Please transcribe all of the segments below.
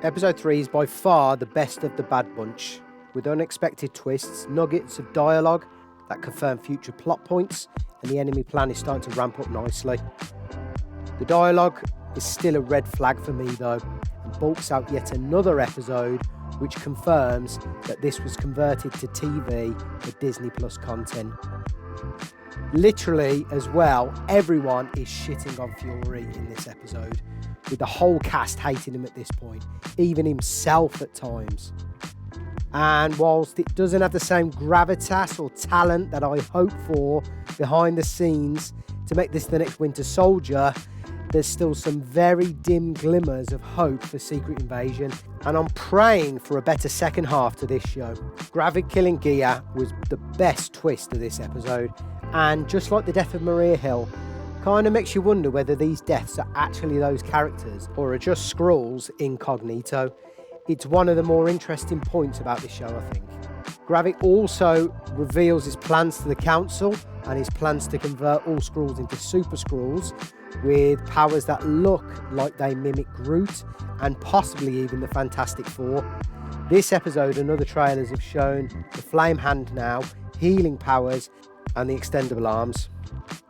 Episode 3 is by far the best of the Bad Bunch, with unexpected twists, nuggets of dialogue that confirm future plot points, and the enemy plan is starting to ramp up nicely. The dialogue is still a red flag for me though, and bulks out yet another episode which confirms that this was converted to TV for Disney Plus content. Literally as well, everyone is shitting on Fury in this episode, with the whole cast hating him at this point, even himself at times. And whilst it doesn't have the same gravitas or talent that I hope for behind the scenes to make this the next Winter Soldier, there's still some very dim glimmers of hope for Secret Invasion, and I'm praying for a better second half to this show. Gravik killing Gia was the best twist of this episode, and just like the death of Maria Hill, kind of makes you wonder whether these deaths are actually those characters or are just Skrulls incognito. It's one of the more interesting points about this show, I think. Gravik also reveals his plans to the Council and his plans to convert all Skrulls into Super Skrulls with powers that look like they mimic Groot and possibly even the Fantastic Four. This episode and other trailers have shown the Flame Hand now, healing powers and the extendable arms.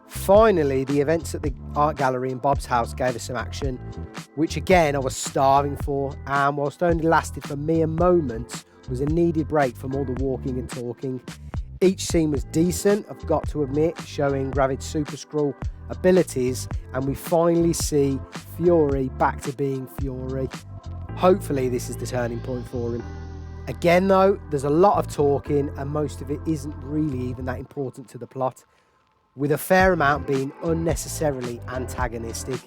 Finally, the events at the art gallery in Bob's house gave us some action, which again I was starving for, and whilst only lasted for mere moments, was a needed break from all the walking and talking. Each scene was decent, I've got to admit, showing Gravik's Super Skrull abilities, and we finally see Fury back to being Fury. Hopefully this is the turning point for him. Again though, there's a lot of talking and most of it isn't really even that important to the plot, with a fair amount being unnecessarily antagonistic,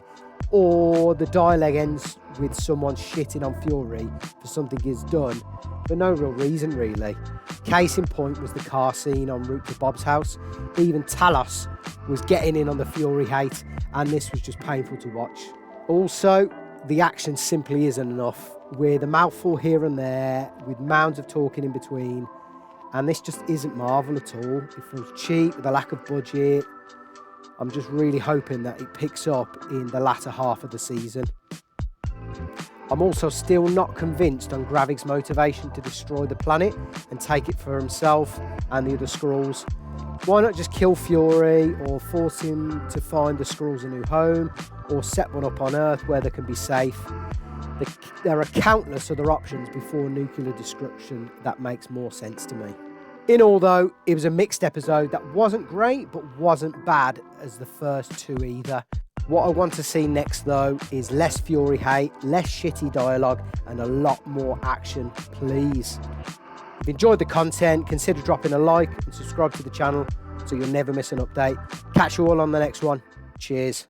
or the dialogue ends with someone shitting on Fury for something he's done for no real reason really. Case in point was the car scene en route to Bob's house. Even Talos was getting in on the Fury hate, and this was just painful to watch. Also, the action simply isn't enough, with a mouthful here and there, with mounds of talking in between, and this just isn't Marvel at all. It feels cheap with a lack of budget. I'm just really hoping that it picks up in the latter half of the season. I'm also still not convinced on Gravik's motivation to destroy the planet and take it for himself and the other Skrulls. Why not just kill Fury, or force him to find the Skrulls a new home, or set one up on Earth where they can be safe? There are countless other options before nuclear destruction that makes more sense to me. In all though, it was a mixed episode that wasn't great but wasn't bad as the first two either. What I want to see next though is less Fury hate, less shitty dialogue and a lot more action, please. If you enjoyed the content, consider dropping a like and subscribe to the channel so you'll never miss an update. Catch you all on the next one. Cheers.